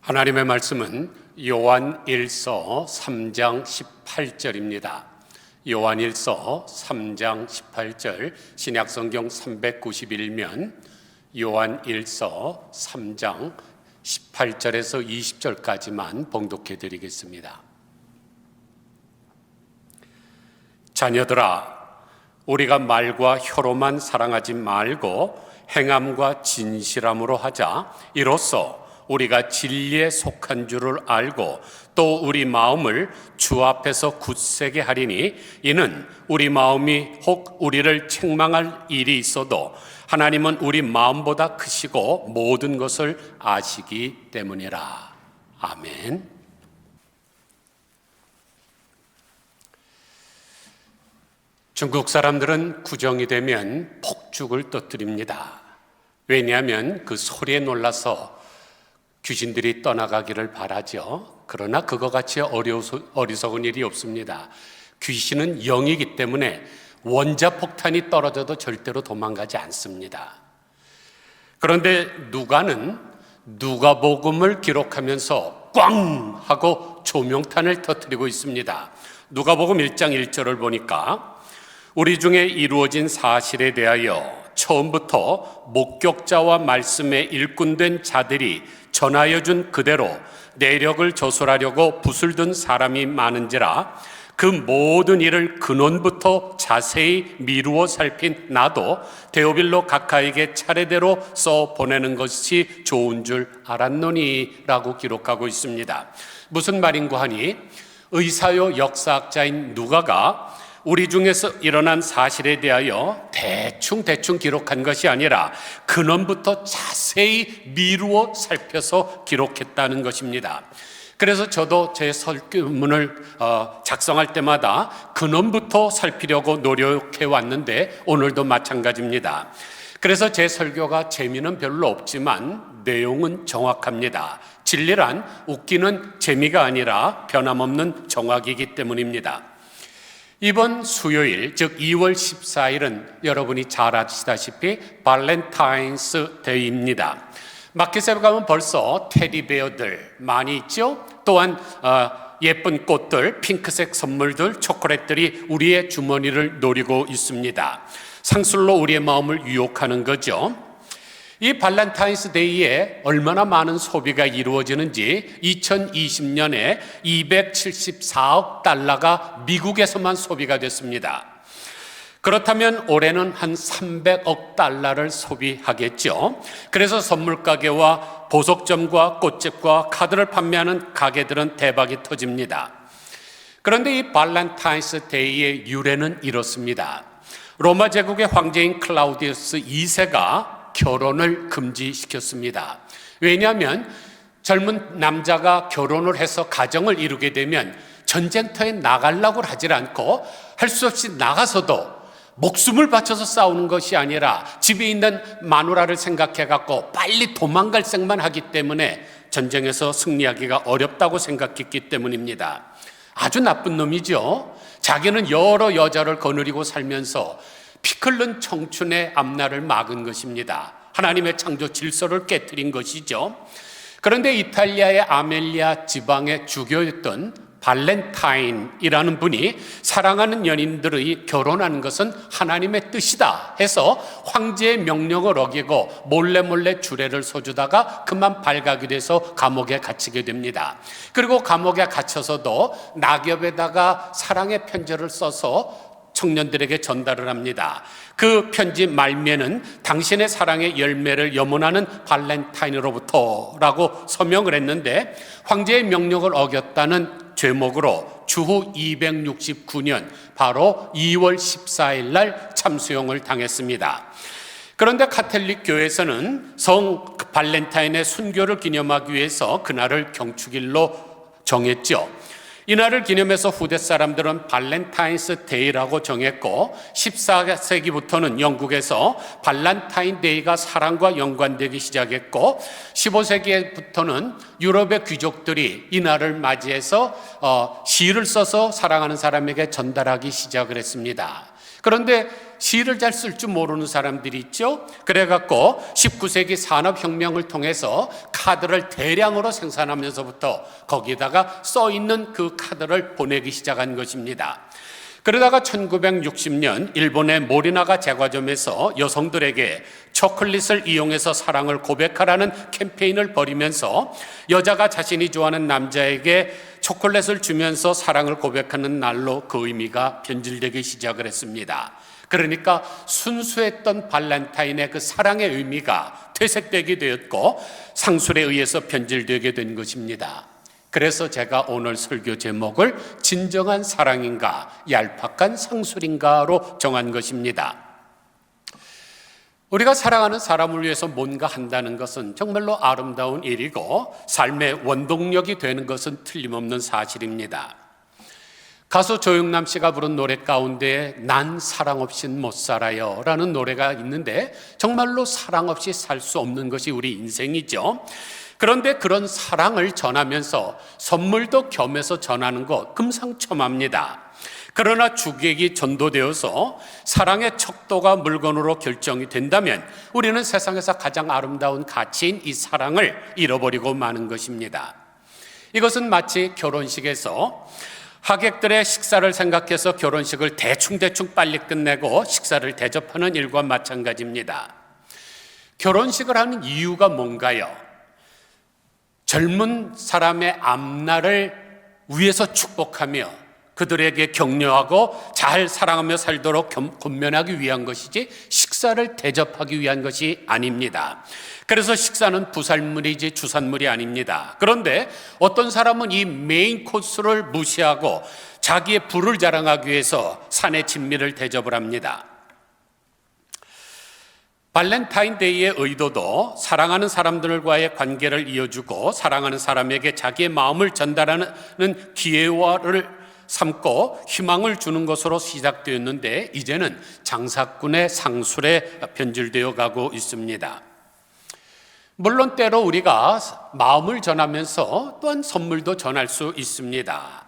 하나님의 말씀은 요한일서 3장 18절입니다. 요한일서 3장 18절 신약성경 391면 요한일서 3장 18절에서 20절까지만 봉독해 드리겠습니다. 자녀들아, 우리가 말과 혀로만 사랑하지 말고 행함과 진실함으로 하자. 이로써 우리가 진리에 속한 줄을 알고 또 우리 마음을 주 앞에서 굳세게 하리니, 이는 우리 마음이 혹 우리를 책망할 일이 있어도 하나님은 우리 마음보다 크시고 모든 것을 아시기 때문이라. 아멘. 중국 사람들은 구정이 되면 폭죽을 터뜨립니다. 왜냐하면 그 소리에 놀라서 귀신들이 떠나가기를 바라죠. 그러나 그거 같이 어리석은 일이 없습니다. 귀신은 영이기 때문에 원자폭탄이 떨어져도 절대로 도망가지 않습니다. 그런데 누가는 누가복음을 기록하면서 꽝 하고 조명탄을 터뜨리고 있습니다. 누가복음 1장 1절을 보니까 우리 중에 이루어진 사실에 대하여 처음부터 목격자와 말씀에 일꾼된 자들이 전하여 준 그대로 내력을 조설하려고 붓을 든 사람이 많은지라, 그 모든 일을 근원부터 자세히 미루어 살핀 나도 데오빌로 각하에게 차례대로 써 보내는 것이 좋은 줄 알았노니 라고 기록하고 있습니다. 무슨 말인고 하니, 의사요 역사학자인 누가가 우리 중에서 일어난 사실에 대하여 대충 기록한 것이 아니라 근원부터 자세히 미루어 살펴서 기록했다는 것입니다. 그래서 저도 제 설교문을 작성할 때마다 근원부터 살피려고 노력해 왔는데 오늘도 마찬가지입니다. 그래서 제 설교가 재미는 별로 없지만 내용은 정확합니다. 진리란 웃기는 재미가 아니라 변함없는 정확이기 때문입니다. 이번 수요일, 즉 2월 14일은 여러분이 잘 아시다시피 발렌타인스 데이입니다. 마켓에 가면 벌써 테디베어들 많이 있죠? 또한 예쁜 꽃들, 핑크색 선물들, 초콜릿들이 우리의 주머니를 노리고 있습니다. 상술로 우리의 마음을 유혹하는 거죠. 이 발렌타인스 데이에 얼마나 많은 소비가 이루어지는지 2020년에 274억 달러가 미국에서만 소비가 됐습니다. 그렇다면 올해는 한 300억 달러를 소비하겠죠. 그래서 선물 가게와 보석점과 꽃집과 카드를 판매하는 가게들은 대박이 터집니다. 그런데 이 발렌타인스 데이의 유래는 이렇습니다. 로마 제국의 황제인 클라우디우스 2세가 결혼을 금지시켰습니다. 왜냐하면 젊은 남자가 결혼을 해서 가정을 이루게 되면 전쟁터에 나가려고 하질 않고 할 수 없이 나가서도 목숨을 바쳐서 싸우는 것이 아니라 집에 있는 마누라를 생각해 갖고 빨리 도망갈 생만 하기 때문에 전쟁에서 승리하기가 어렵다고 생각했기 때문입니다. 아주 나쁜 놈이죠. 자기는 여러 여자를 거느리고 살면서 피 끓는 청춘의 앞날을 막은 것입니다. 하나님의 창조 질서를 깨트린 것이죠. 그런데 이탈리아의 아멜리아 지방의 주교였던 발렌타인이라는 분이 사랑하는 연인들의 결혼하는 것은 하나님의 뜻이다 해서 황제의 명령을 어기고 몰래 주례를 서주다가 그만 발각이 돼서 감옥에 갇히게 됩니다. 그리고 감옥에 갇혀서도 낙엽에다가 사랑의 편지를 써서 청년들에게 전달을 합니다. 그 편지 말미에는 당신의 사랑의 열매를 염원하는 발렌타인으로부터 라고 서명을 했는데, 황제의 명령을 어겼다는 죄목으로 주후 269년 바로 2월 14일 날 참수형을 당했습니다. 그런데 카톨릭 교회에서는 성 발렌타인의 순교를 기념하기 위해서 그날을 경축일로 정했죠. 이날을 기념해서 후대 사람들은 발렌타인스 데이라고 정했고, 14세기부터는 영국에서 발렌타인 데이가 사랑과 연관되기 시작했고, 15세기부터는 유럽의 귀족들이 이날을 맞이해서 시를 써서 사랑하는 사람에게 전달하기 시작을 했습니다. 그런데 시를 잘 쓸 줄 모르는 사람들이 있죠. 그래갖고 19세기 산업혁명을 통해서 카드를 대량으로 생산하면서부터 거기다가 써있는 그 카드를 보내기 시작한 것입니다. 그러다가 1960년 일본의 모리나가 제과점에서 여성들에게 초콜릿을 이용해서 사랑을 고백하라는 캠페인을 벌이면서 여자가 자신이 좋아하는 남자에게 초콜릿을 주면서 사랑을 고백하는 날로 그 의미가 변질되기 시작을 했습니다. 그러니까 순수했던 발렌타인의 그 사랑의 의미가 퇴색되게 되었고 상술에 의해서 변질되게 된 것입니다. 그래서 제가 오늘 설교 제목을 진정한 사랑인가 얄팍한 상술인가로 정한 것입니다. 우리가 사랑하는 사람을 위해서 뭔가 한다는 것은 정말로 아름다운 일이고 삶의 원동력이 되는 것은 틀림없는 사실입니다. 가수 조영남 씨가 부른 노래 가운데 난 사랑 없인 못 살아요 라는 노래가 있는데 정말로 사랑 없이 살 수 없는 것이 우리 인생이죠. 그런데 그런 사랑을 전하면서 선물도 겸해서 전하는 것 금상첨화입니다. 그러나 주객이 전도되어서 사랑의 척도가 물건으로 결정이 된다면 우리는 세상에서 가장 아름다운 가치인 이 사랑을 잃어버리고 마는 것입니다. 이것은 마치 결혼식에서 하객들의 식사를 생각해서 결혼식을 대충 빨리 끝내고 식사를 대접하는 일과 마찬가지입니다. 결혼식을 하는 이유가 뭔가요? 젊은 사람의 앞날을 위해서 축복하며 그들에게 격려하고 잘 사랑하며 살도록 권면하기 위한 것이지 식사를 대접하기 위한 것이 아닙니다. 그래서 식사는 부산물이지 주산물이 아닙니다. 그런데 어떤 사람은 이 메인 코스를 무시하고 자기의 부를 자랑하기 위해서 산의 진미를 대접을 합니다. 발렌타인데이의 의도도 사랑하는 사람들과의 관계를 이어주고 사랑하는 사람에게 자기의 마음을 전달하는 기회를 삼고 희망을 주는 것으로 시작되었는데 이제는 장사꾼의 상술에 변질되어 가고 있습니다. 물론 때로 우리가 마음을 전하면서 또한 선물도 전할 수 있습니다.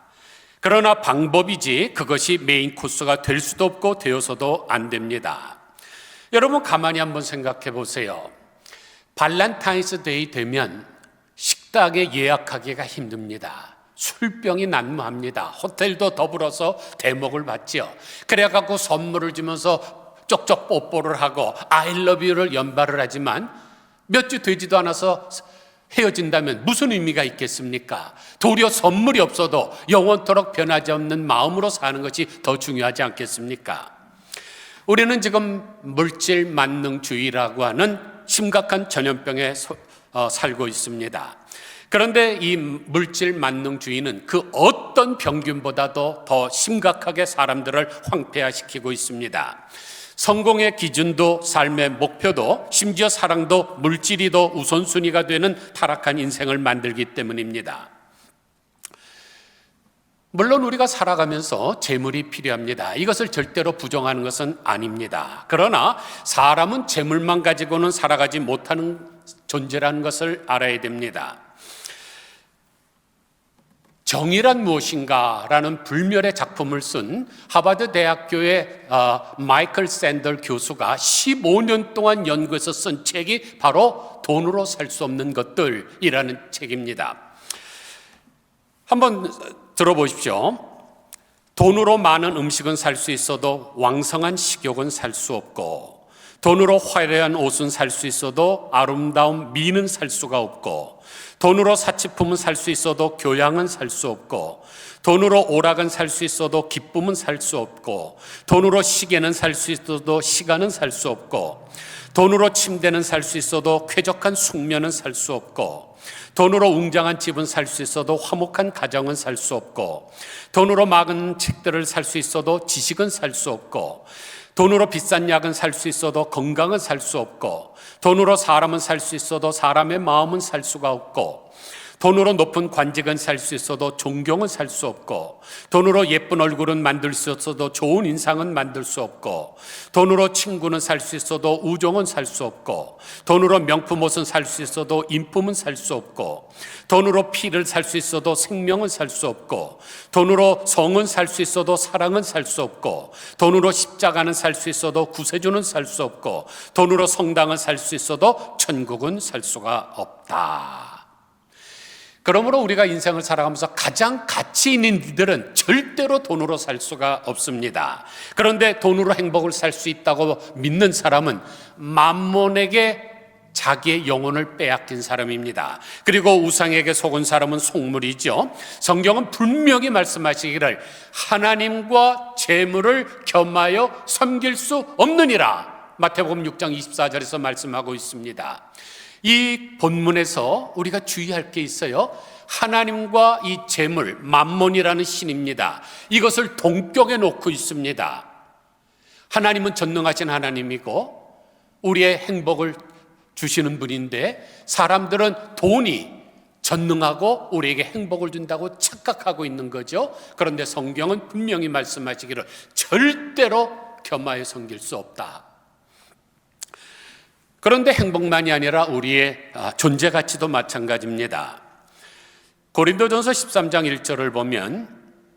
그러나 방법이지 그것이 메인 코스가 될 수도 없고 되어서도 안 됩니다. 여러분 가만히 한번 생각해 보세요. 발렌타인스 데이 되면 식당에 예약하기가 힘듭니다. 술병이 난무합니다. 호텔도 더불어서 대목을 받죠. 그래갖고 선물을 주면서 쪽쪽 뽀뽀를 하고 I love you를 연발을 하지만 몇 주 되지도 않아서 헤어진다면 무슨 의미가 있겠습니까? 도리어 선물이 없어도 영원토록 변하지 않는 마음으로 사는 것이 더 중요하지 않겠습니까? 우리는 지금 물질 만능주의라고 하는 심각한 전염병에 살고 있습니다. 그런데 이 물질 만능주의는 그 어떤 병균보다도 더 심각하게 사람들을 황폐화시키고 있습니다. 성공의 기준도 삶의 목표도 심지어 사랑도 물질이 더 우선순위가 되는 타락한 인생을 만들기 때문입니다. 물론 우리가 살아가면서 재물이 필요합니다. 이것을 절대로 부정하는 것은 아닙니다. 그러나 사람은 재물만 가지고는 살아가지 못하는 존재라는 것을 알아야 됩니다. 정의란 무엇인가? 라는 불멸의 작품을 쓴 하버드 대학교의 마이클 샌들 교수가 15년 동안 연구해서 쓴 책이 바로 돈으로 살 수 없는 것들이라는 책입니다. 한번 들어보십시오. 돈으로 많은 음식은 살 수 있어도 왕성한 식욕은 살 수 없고, 돈으로 화려한 옷은 살 수 있어도 아름다운 미는 살 수가 없고, 돈으로 사치품은 살 수 있어도 교양은 살 수 없고, 돈으로 오락은 살 수 있어도 기쁨은 살 수 없고, 돈으로 시계는 살 수 있어도 시간은 살 수 없고, 돈으로 침대는 살 수 있어도 쾌적한 숙면은 살 수 없고, 돈으로 웅장한 집은 살 수 있어도 화목한 가정은 살 수 없고, 돈으로 많은 책들을 살 수 있어도 지식은 살 수 없고, 돈으로 비싼 약은 살 수 있어도 건강은 살 수 없고, 돈으로 사람은 살 수 있어도 사람의 마음은 살 수가 없고, 돈으로 높은 관직은 살 수 있어도 존경은 살 수 없고, 돈으로 예쁜 얼굴은 만들 수 있어도 좋은 인상은 만들 수 없고, 돈으로 친구는 살 수 있어도 우정은 살 수 없고, 돈으로 명품 옷은 살 수 있어도 인품은 살 수 없고, 돈으로 피를 살 수 있어도 생명은 살 수 없고, 돈으로 성은 살 수 있어도 사랑은 살 수 없고, 돈으로 십자가는 살 수 있어도 구세주는 살 수 없고, 돈으로 성당은 살 수 있어도 천국은 살 수가 없다. 그러므로 우리가 인생을 살아가면서 가장 가치 있는 일들은 절대로 돈으로 살 수가 없습니다. 그런데 돈으로 행복을 살 수 있다고 믿는 사람은 만몬에게 자기의 영혼을 빼앗긴 사람입니다. 그리고 우상에게 속은 사람은 속물이죠. 성경은 분명히 말씀하시기를 하나님과 재물을 겸하여 섬길 수 없느니라, 마태복음 6장 24절에서 말씀하고 있습니다. 이 본문에서 우리가 주의할 게 있어요. 하나님과 이 재물, 만몬이라는 신입니다. 이것을 동격에 놓고 있습니다. 하나님은 전능하신 하나님이고 우리의 행복을 주시는 분인데, 사람들은 돈이 전능하고 우리에게 행복을 준다고 착각하고 있는 거죠. 그런데 성경은 분명히 말씀하시기를 절대로 겸하여 섬길 수 없다. 그런데 행복만이 아니라 우리의 존재 가치도 마찬가지입니다. 고린도전서 13장 1절을 보면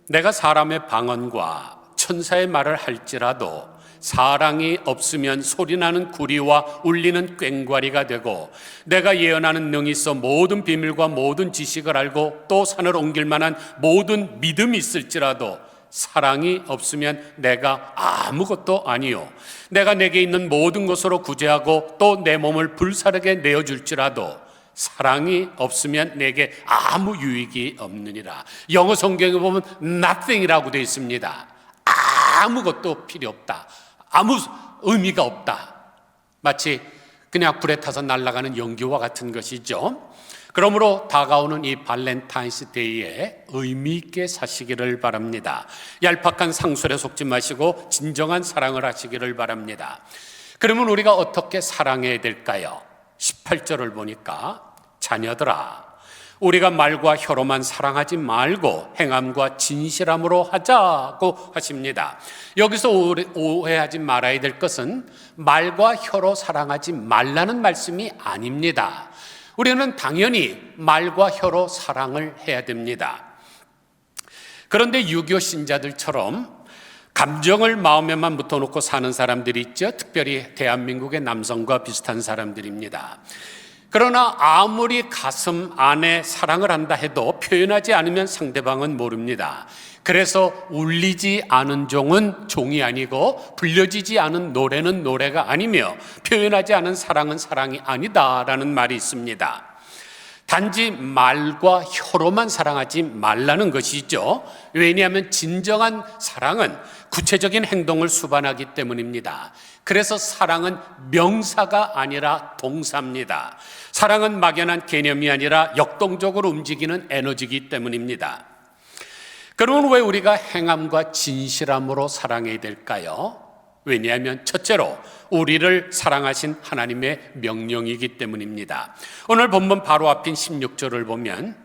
내가 사람의 방언과 천사의 말을 할지라도 사랑이 없으면 소리나는 구리와 울리는 꽹과리가 되고, 내가 예언하는 능이 있어 모든 비밀과 모든 지식을 알고 또 산을 옮길 만한 모든 믿음이 있을지라도 사랑이 없으면 내가 아무것도 아니요, 내가 내게 있는 모든 것으로 구제하고 또 내 몸을 불사르게 내어줄지라도 사랑이 없으면 내게 아무 유익이 없느니라. 영어 성경에 보면 nothing이라고 되어 있습니다. 아무것도 필요 없다, 아무 의미가 없다. 마치 그냥 불에 타서 날아가는 연기와 같은 것이죠. 그러므로 다가오는 이 발렌타인스 데이에 의미 있게 사시기를 바랍니다. 얄팍한 상술에 속지 마시고 진정한 사랑을 하시기를 바랍니다. 그러면 우리가 어떻게 사랑해야 될까요? 18절을 보니까 자녀들아, 우리가 말과 혀로만 사랑하지 말고 행함과 진실함으로 하자고 하십니다. 여기서 오해하지 말아야 될 것은 말과 혀로 사랑하지 말라는 말씀이 아닙니다. 우리는 당연히 말과 혀로 사랑을 해야 됩니다. 그런데 유교 신자들처럼 감정을 마음에만 묻어놓고 사는 사람들이 있죠. 특별히 대한민국의 남성과 비슷한 사람들입니다. 그러나 아무리 가슴 안에 사랑을 한다 해도 표현하지 않으면 상대방은 모릅니다. 그래서 울리지 않은 종은 종이 아니고 불려지지 않은 노래는 노래가 아니며 표현하지 않은 사랑은 사랑이 아니다라는 말이 있습니다. 단지 말과 혀로만 사랑하지 말라는 것이죠. 왜냐하면 진정한 사랑은 구체적인 행동을 수반하기 때문입니다. 그래서 사랑은 명사가 아니라 동사입니다. 사랑은 막연한 개념이 아니라 역동적으로 움직이는 에너지이기 때문입니다. 그러면 왜 우리가 행함과 진실함으로 사랑해야 될까요? 왜냐하면 첫째로 우리를 사랑하신 하나님의 명령이기 때문입니다. 오늘 본문 바로 앞인 16절을 보면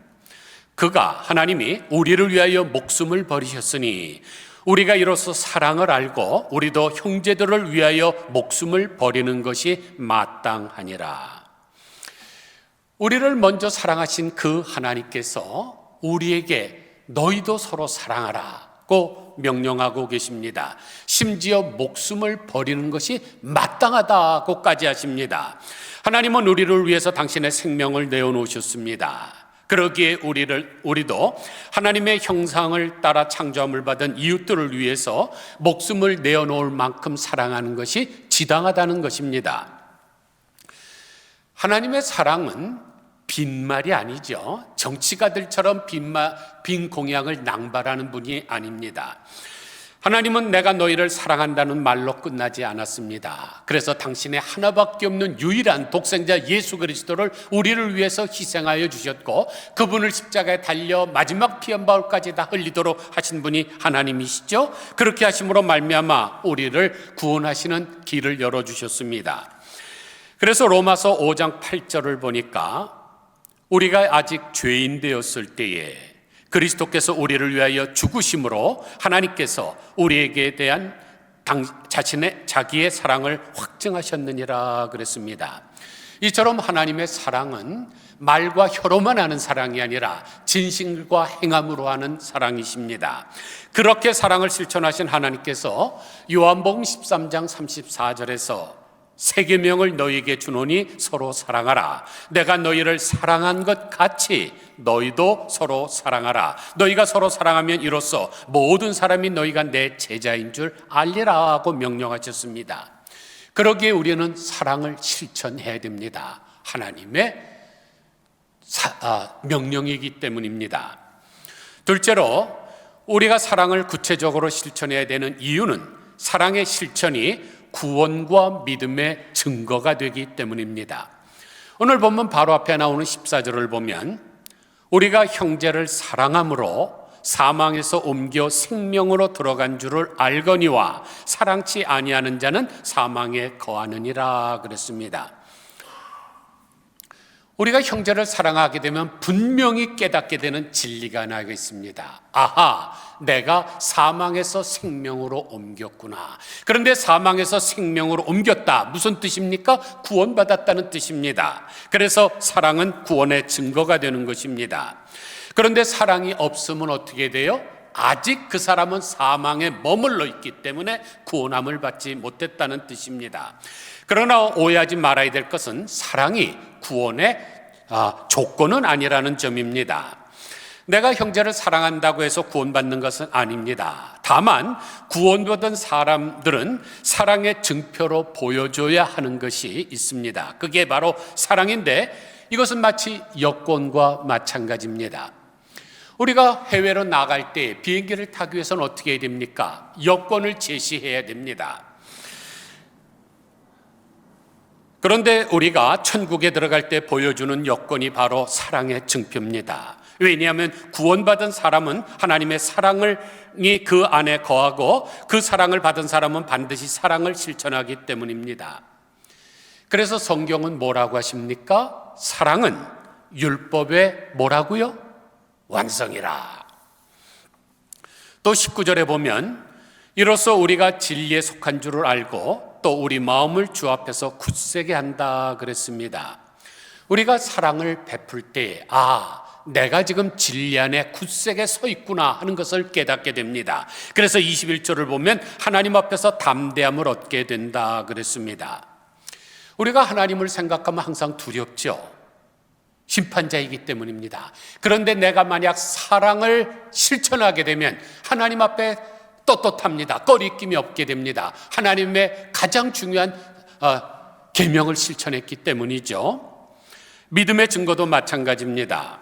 하나님이 우리를 위하여 목숨을 버리셨으니 우리가 이로써 사랑을 알고 우리도 형제들을 위하여 목숨을 버리는 것이 마땅하니라. 우리를 먼저 사랑하신 그 하나님께서 우리에게 너희도 서로 사랑하라고 명령하고 계십니다. 심지어 목숨을 버리는 것이 마땅하다고까지 하십니다. 하나님은 우리를 위해서 당신의 생명을 내어놓으셨습니다. 그러기에 우리도 하나님의 형상을 따라 창조함을 받은 이웃들을 위해서 목숨을 내어놓을 만큼 사랑하는 것이 지당하다는 것입니다. 하나님의 사랑은 빈말이 아니죠. 정치가들처럼 빈 공약을 낭발하는 분이 아닙니다. 하나님은 내가 너희를 사랑한다는 말로 끝나지 않았습니다. 그래서 당신의 하나밖에 없는 유일한 독생자 예수 그리스도를 우리를 위해서 희생하여 주셨고, 그분을 십자가에 달려 마지막 피 한 방울까지 다 흘리도록 하신 분이 하나님이시죠. 그렇게 하심으로 말미암아 우리를 구원하시는 길을 열어주셨습니다. 그래서 로마서 5장 8절을 보니까 우리가 아직 죄인 되었을 때에 그리스도께서 우리를 위하여 죽으심으로 하나님께서 우리에게 대한 자기의 사랑을 확증하셨느니라 그랬습니다. 이처럼 하나님의 사랑은 말과 혀로만 하는 사랑이 아니라 진실과 행함으로 하는 사랑이십니다. 그렇게 사랑을 실천하신 하나님께서 요한복음 13장 34절에서 새 계명을 너희에게 주노니 서로 사랑하라. 내가 너희를 사랑한 것 같이 너희도 서로 사랑하라. 너희가 서로 사랑하면 이로써 모든 사람이 너희가 내 제자인 줄 알리라 하고 명령하셨습니다. 그러기에 우리는 사랑을 실천해야 됩니다. 하나님의 명령이기 때문입니다. 둘째로 우리가 사랑을 구체적으로 실천해야 되는 이유는 사랑의 실천이 구원과 믿음의 증거가 되기 때문입니다. 오늘 본문 바로 앞에 나오는 14절을 보면 우리가 형제를 사랑함으로 사망에서 옮겨 생명으로 들어간 줄을 알거니와 사랑치 아니하는 자는 사망에 거하느니라 그랬습니다. 우리가 형제를 사랑하게 되면 분명히 깨닫게 되는 진리가 하나 있습니다. 아하, 내가 사망에서 생명으로 옮겼구나. 그런데 사망에서 생명으로 옮겼다. 무슨 뜻입니까? 구원받았다는 뜻입니다. 그래서 사랑은 구원의 증거가 되는 것입니다. 그런데 사랑이 없으면 어떻게 돼요? 아직 그 사람은 사망에 머물러 있기 때문에 구원함을 받지 못했다는 뜻입니다. 그러나 오해하지 말아야 될 것은 사랑이 구원의 조건은 아니라는 점입니다. 내가 형제를 사랑한다고 해서 구원받는 것은 아닙니다. 다만 구원받은 사람들은 사랑의 증표로 보여줘야 하는 것이 있습니다. 그게 바로 사랑인데 이것은 마치 여권과 마찬가지입니다. 우리가 해외로 나갈 때 비행기를 타기 위해서는 어떻게 해야 됩니까? 여권을 제시해야 됩니다. 그런데 우리가 천국에 들어갈 때 보여주는 여권이 바로 사랑의 증표입니다. 왜냐하면 구원받은 사람은 하나님의 사랑이 그 안에 거하고 그 사랑을 받은 사람은 반드시 사랑을 실천하기 때문입니다. 그래서 성경은 뭐라고 하십니까? 사랑은 율법의 뭐라고요? 완성이라. 또 19절에 보면 이로써 우리가 진리에 속한 줄을 알고 또 우리 마음을 주 앞에서 굳세게 한다 그랬습니다. 우리가 사랑을 베풀 때 내가 지금 진리 안에 굳세게 서 있구나 하는 것을 깨닫게 됩니다. 그래서 21절을 보면 하나님 앞에서 담대함을 얻게 된다 그랬습니다. 우리가 하나님을 생각하면 항상 두렵죠. 심판자이기 때문입니다. 그런데 내가 만약 사랑을 실천하게 되면 하나님 앞에 떳떳합니다. 꺼리낌이 없게 됩니다. 하나님의 가장 중요한 계명을 실천했기 때문이죠. 믿음의 증거도 마찬가지입니다.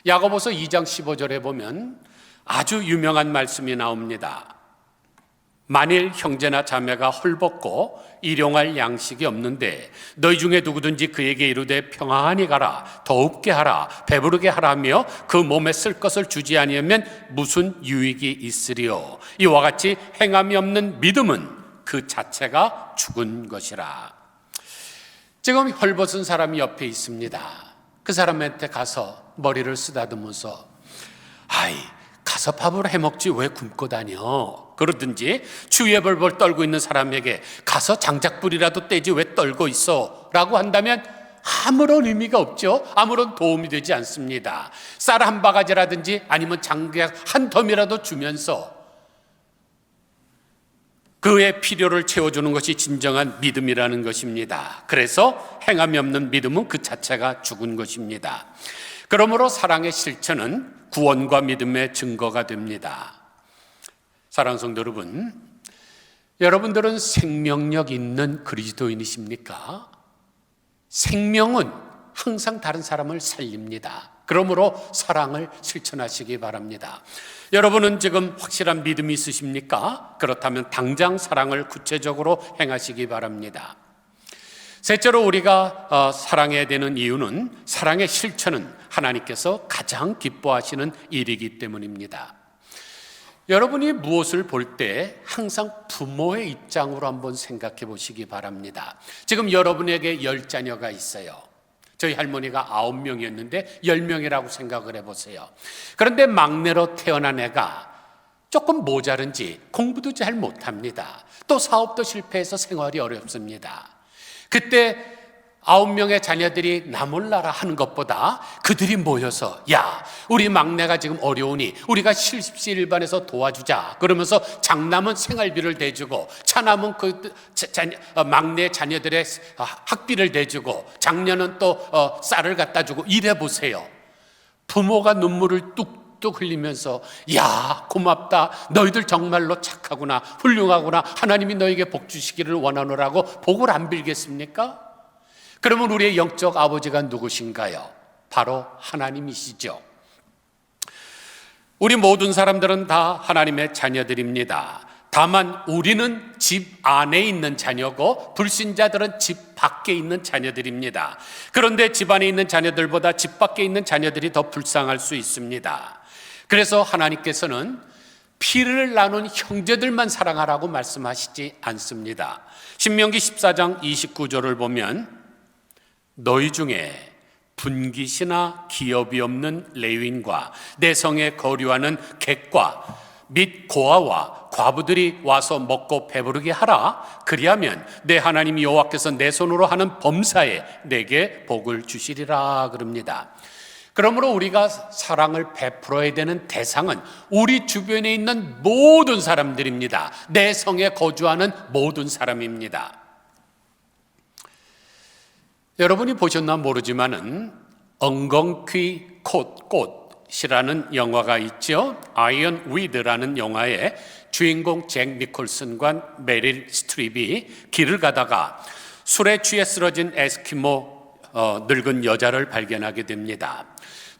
야고보서 2장 15절에 보면 아주 유명한 말씀이 나옵니다. 만일 형제나 자매가 헐벗고 일용할 양식이 없는데 너희 중에 누구든지 그에게 이르되 평안히 가라, 더웁게 하라, 배부르게 하라며 그 몸에 쓸 것을 주지 아니하면 무슨 유익이 있으리요. 이와 같이 행함이 없는 믿음은 그 자체가 죽은 것이라. 지금 헐벗은 사람이 옆에 있습니다. 그 사람한테 가서 머리를 쓰다듬으면서 가서 밥을 해먹지 왜 굶고 다녀? 그러든지 추위에 벌벌 떨고 있는 사람에게 가서 장작불이라도 떼지 왜 떨고 있어? 라고 한다면 아무런 의미가 없죠. 아무런 도움이 되지 않습니다. 쌀 한 바가지라든지 아니면 장작 한 덤이라도 주면서 그의 필요를 채워주는 것이 진정한 믿음이라는 것입니다. 그래서 행함이 없는 믿음은 그 자체가 죽은 것입니다. 그러므로 사랑의 실천은 구원과 믿음의 증거가 됩니다. 사랑하는 성도 여러분, 여러분들은 생명력 있는 그리스도인이십니까? 생명은 항상 다른 사람을 살립니다. 그러므로 사랑을 실천하시기 바랍니다. 여러분은 지금 확실한 믿음이 있으십니까? 그렇다면 당장 사랑을 구체적으로 행하시기 바랍니다. 셋째로 우리가 사랑해야 되는 이유는 사랑의 실천은 하나님께서 가장 기뻐하시는 일이기 때문입니다. 여러분이 무엇을 볼 때 항상 부모의 입장으로 한번 생각해 보시기 바랍니다. 지금 여러분에게 10자녀가 있어요. 저희 할머니가 9명이었는데 10명이라고 생각을 해보세요. 그런데 막내로 태어난 애가 조금 모자른지 공부도 잘 못합니다. 또 사업도 실패해서 생활이 어렵습니다. 그때 9명의 자녀들이 나 몰라라 하는 것보다 그들이 모여서 야, 우리 막내가 지금 어려우니 우리가 실습실반에서 도와주자 그러면서 장남은 생활비를 대주고 차남은 막내 자녀들의 학비를 대주고 장녀는 또 쌀을 갖다 주고 이래 보세요. 부모가 눈물을 뚝뚝 흘리면서 야, 고맙다, 너희들 정말로 착하구나, 훌륭하구나, 하나님이 너에게 복 주시기를 원하노라고 복을 안 빌겠습니까? 그러면 우리의 영적 아버지가 누구신가요? 바로 하나님이시죠. 우리 모든 사람들은 다 하나님의 자녀들입니다. 다만 우리는 집 안에 있는 자녀고 불신자들은 집 밖에 있는 자녀들입니다. 그런데 집 안에 있는 자녀들보다 집 밖에 있는 자녀들이 더 불쌍할 수 있습니다. 그래서 하나님께서는 피를 나눈 형제들만 사랑하라고 말씀하시지 않습니다. 신명기 14장 29절을 보면 너희 중에 분깃이나 기업이 없는 레위인과 내 성에 거류하는 객과 및 고아와 과부들이 와서 먹고 배부르게 하라. 그리하면 내 하나님 여호와께서 내 손으로 하는 범사에 내게 복을 주시리라 그럽니다. 그러므로 우리가 사랑을 베풀어야 되는 대상은 우리 주변에 있는 모든 사람들입니다. 내 성에 거주하는 모든 사람입니다. 여러분이 보셨나 모르지만은 엉겅퀴 꽃이라는 영화가 있죠. 아이언 위드라는 영화에 주인공 잭 니콜슨과 메릴 스트립이 길을 가다가 술에 취해 쓰러진 에스키모 늙은 여자를 발견하게 됩니다.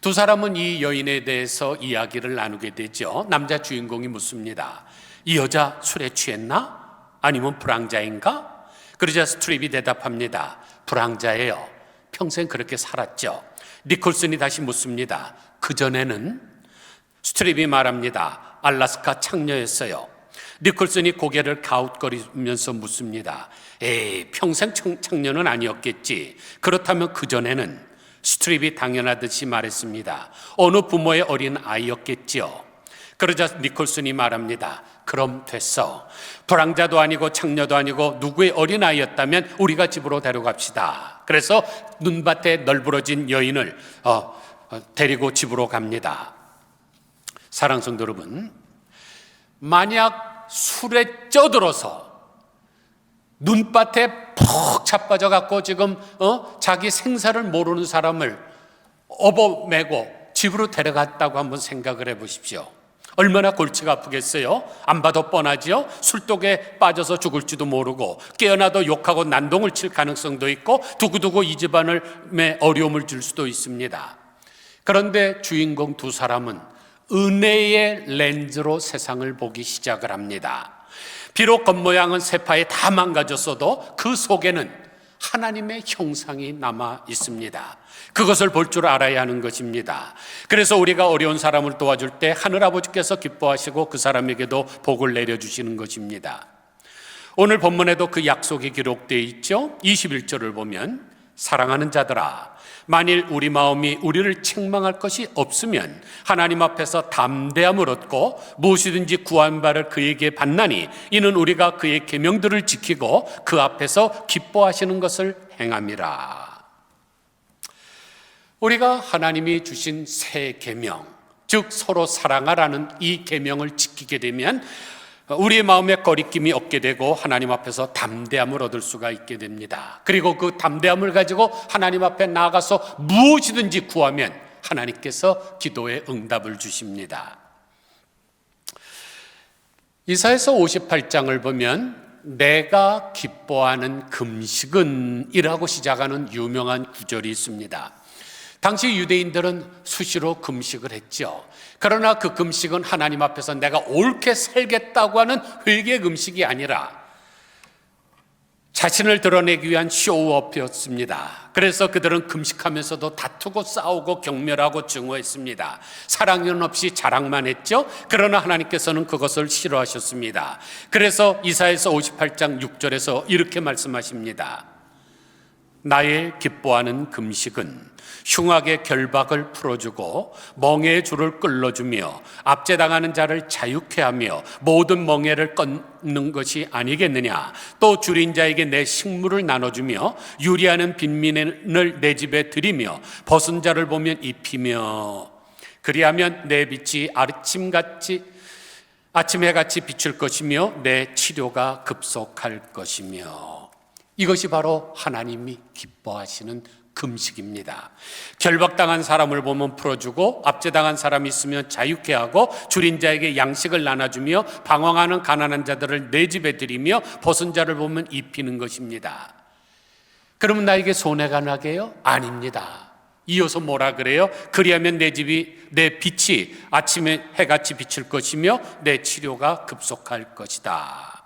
두 사람은 이 여인에 대해서 이야기를 나누게 되죠. 남자 주인공이 묻습니다. 이 여자 술에 취했나? 아니면 불황자인가? 그러자 스트립이 대답합니다. 불황자예요. 평생 그렇게 살았죠. 니콜슨이 다시 묻습니다. 그전에는? 스트립이 말합니다. 알라스카 창녀였어요. 니콜슨이 고개를 가웃거리면서 묻습니다. 에이, 평생 창녀는 아니었겠지. 그렇다면 그전에는? 스트립이 당연하듯이 말했습니다. 어느 부모의 어린 아이였겠지요. 그러자 니콜슨이 말합니다. 그럼 됐어. 불황자도 아니고 창녀도 아니고 누구의 어린아이였다면 우리가 집으로 데려갑시다. 그래서 눈밭에 널브러진 여인을 데리고 집으로 갑니다. 사랑하는 성도 여러분, 만약 술에 쪄들어서 눈밭에 푹 자빠져 갖고 지금 자기 생사를 모르는 사람을 업어매고 집으로 데려갔다고 한번 생각을 해보십시오. 얼마나 골치가 아프겠어요? 안 봐도 뻔하죠? 술독에 빠져서 죽을지도 모르고 깨어나도 욕하고 난동을 칠 가능성도 있고 두고두고 이 집안을 어려움을 줄 수도 있습니다. 그런데 주인공 두 사람은 은혜의 렌즈로 세상을 보기 시작을 합니다. 비록 겉모양은 세파에 다 망가졌어도 그 속에는 하나님의 형상이 남아 있습니다. 그것을 볼 줄 알아야 하는 것입니다. 그래서 우리가 어려운 사람을 도와줄 때 하늘아버지께서 기뻐하시고 그 사람에게도 복을 내려주시는 것입니다. 오늘 본문에도 그 약속이 기록되어 있죠. 21절을 보면 사랑하는 자들아, 만일 우리 마음이 우리를 책망할 것이 없으면 하나님 앞에서 담대함을 얻고 무엇이든지 구한 바를 그에게 받나니 이는 우리가 그의 계명들을 지키고 그 앞에서 기뻐하시는 것을 행함이라. 우리가 하나님이 주신 새 계명, 즉 서로 사랑하라는 이 계명을 지키게 되면 우리의 마음에 거리낌이 없게 되고 하나님 앞에서 담대함을 얻을 수가 있게 됩니다. 그리고 그 담대함을 가지고 하나님 앞에 나아가서 무엇이든지 구하면 하나님께서 기도에 응답을 주십니다. 이사야서 58장을 보면 내가 기뻐하는 금식은 이라고 시작하는 유명한 구절이 있습니다. 당시 유대인들은 수시로 금식을 했죠. 그러나 그 금식은 하나님 앞에서 내가 옳게 살겠다고 하는 회개 금식이 아니라 자신을 드러내기 위한 쇼업이었습니다. 그래서 그들은 금식하면서도 다투고 싸우고 경멸하고 증오했습니다. 사랑은 없이 자랑만 했죠. 그러나 하나님께서는 그것을 싫어하셨습니다. 그래서 이사야서 58장 6절에서 이렇게 말씀하십니다. 나의 기뻐하는 금식은 흉악의 결박을 풀어주고 멍에의 줄을 끌어주며 압제당하는 자를 자유케 하며 모든 멍에를 끊는 것이 아니겠느냐. 또 줄인 자에게 내 식물을 나눠주며 유리하는 빈민을 내 집에 들이며 벗은 자를 보면 입히며 그리하면 내 빛이 아침해같이 비출 것이며 내 치료가 급속할 것이며. 이것이 바로 하나님이 기뻐하시는 금식입니다. 결박당한 사람을 보면 풀어주고 압제당한 사람이 있으면 자유케 하고 줄인 자에게 양식을 나눠주며 방황하는 가난한 자들을 내 집에 들이며 벗은 자를 보면 입히는 것입니다. 그러면 나에게 손해가 나게요? 아닙니다. 이어서 뭐라 그래요? 그리하면 내 빛이 아침에 해같이 비칠 것이며 내 치료가 급속할 것이다.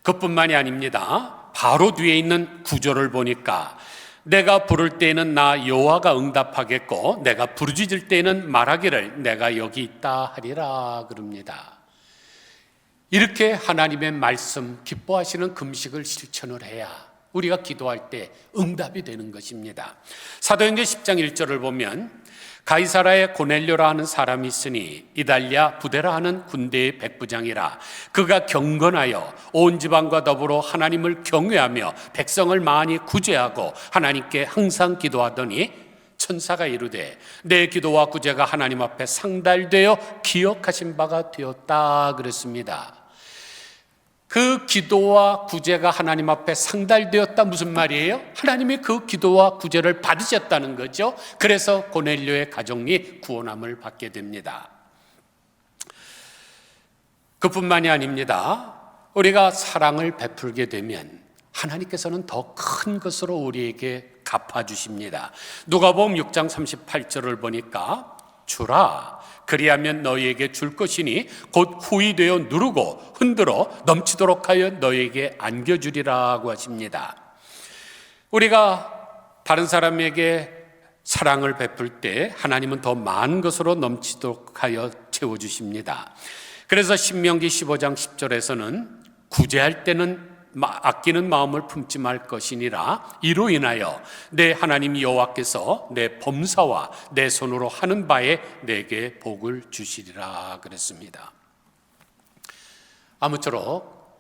그뿐만이 아닙니다. 바로 뒤에 있는 구절을 보니까 내가 부를 때에는 나 여호와가 응답하겠고 내가 부르짖을 때에는 말하기를 내가 여기 있다 하리라 그럽니다. 이렇게 하나님의 말씀, 기뻐하시는 금식을 실천을 해야 우리가 기도할 때 응답이 되는 것입니다. 사도행전 10장 1절을 보면 가이사라에 고넬료라 하는 사람이 있으니 이달랴 부데라 하는 군대의 백부장이라. 그가 경건하여 온 지방과 더불어 하나님을 경외하며 백성을 많이 구제하고 하나님께 항상 기도하더니 천사가 이르되 내 기도와 구제가 하나님 앞에 상달되어 기억하신 바가 되었다 그랬습니다. 그 기도와 구제가 하나님 앞에 상달되었다 무슨 말이에요? 하나님이 그 기도와 구제를 받으셨다는 거죠. 그래서 고넬료의 가정이 구원함을 받게 됩니다. 그뿐만이 아닙니다. 우리가 사랑을 베풀게 되면 하나님께서는 더 큰 것으로 우리에게 갚아주십니다. 누가복음 6장 38절을 보니까 주라 그리하면 너희에게 줄 것이니 곧 후히 되어 누르고 흔들어 넘치도록 하여 너희에게 안겨주리라고 하십니다. 우리가 다른 사람에게 사랑을 베풀 때 하나님은 더 많은 것으로 넘치도록 하여 채워주십니다. 그래서 신명기 15장 10절에서는 구제할 때는 아끼는 마음을 품지 말 것이니라. 이로 인하여 내 하나님 여호와께서 내 범사와 내 손으로 하는 바에 내게 복을 주시리라 그랬습니다. 아무쪼록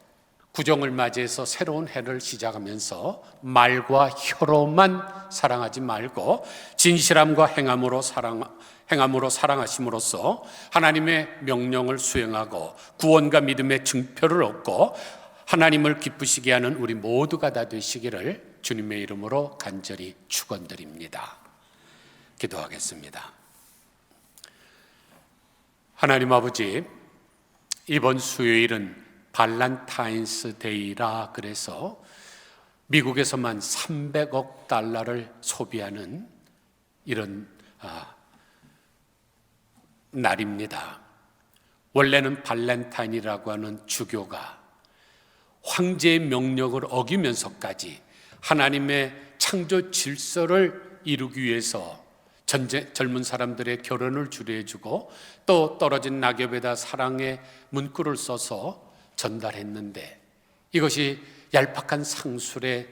구정을 맞이해서 새로운 해를 시작하면서 말과 혀로만 사랑하지 말고 진실함과 행함으로 사랑하심으로써 하나님의 명령을 수행하고 구원과 믿음의 증표를 얻고 하나님을 기쁘시게 하는 우리 모두가 다 되시기를 주님의 이름으로 간절히 축원드립니다. 기도하겠습니다. 하나님 아버지, 이번 수요일은 발렌타인스 데이라 그래서 미국에서만 300억 달러를 소비하는 이런 날입니다. 원래는 발렌타인이라고 하는 주교가 황제의 명령을 어기면서까지 하나님의 창조 질서를 이루기 위해서 젊은 사람들의 결혼을 주례해주고 또 떨어진 낙엽에다 사랑의 문구를 써서 전달했는데 이것이 얄팍한 상술에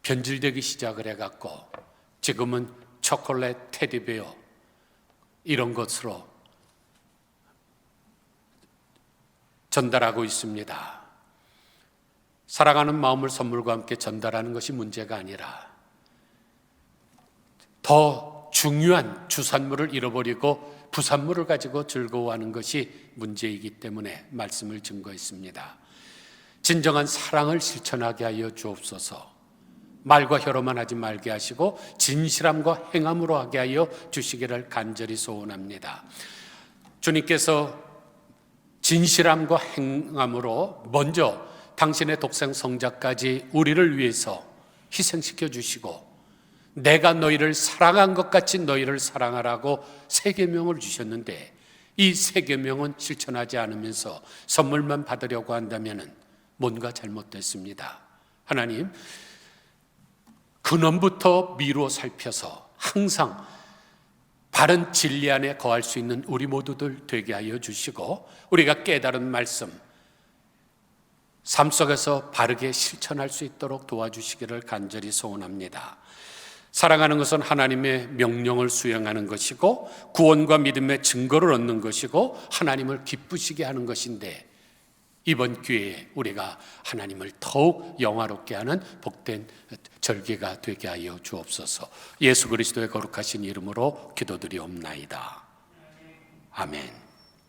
변질되기 시작을 해갖고 지금은 초콜릿, 테디베어 이런 것으로 전달하고 있습니다. 사랑하는 마음을 선물과 함께 전달하는 것이 문제가 아니라 더 중요한 주산물을 잃어버리고 부산물을 가지고 즐거워하는 것이 문제이기 때문에 말씀을 증거했습니다. 진정한 사랑을 실천하게 하여 주옵소서. 말과 혀로만 하지 말게 하시고 진실함과 행함으로 하게 하여 주시기를 간절히 소원합니다. 주님께서 진실함과 행함으로 먼저 당신의 독생 성자까지 우리를 위해서 희생시켜 주시고 내가 너희를 사랑한 것 같이 너희를 사랑하라고 세 계명을 주셨는데 이 세 계명은 실천하지 않으면서 선물만 받으려고 한다면 뭔가 잘못됐습니다. 하나님, 근원부터 미루어 살펴서 항상 바른 진리 안에 거할 수 있는 우리 모두들 되게 하여 주시고 우리가 깨달은 말씀 삶 속에서 바르게 실천할 수 있도록 도와주시기를 간절히 소원합니다. 사랑하는 것은 하나님의 명령을 수행하는 것이고 구원과 믿음의 증거를 얻는 것이고 하나님을 기쁘시게 하는 것인데, 이번 기회에 우리가 하나님을 더욱 영화롭게 하는 복된 절기가 되게 하여 주옵소서. 예수 그리스도의 거룩하신 이름으로 기도드리옵나이다. 아멘.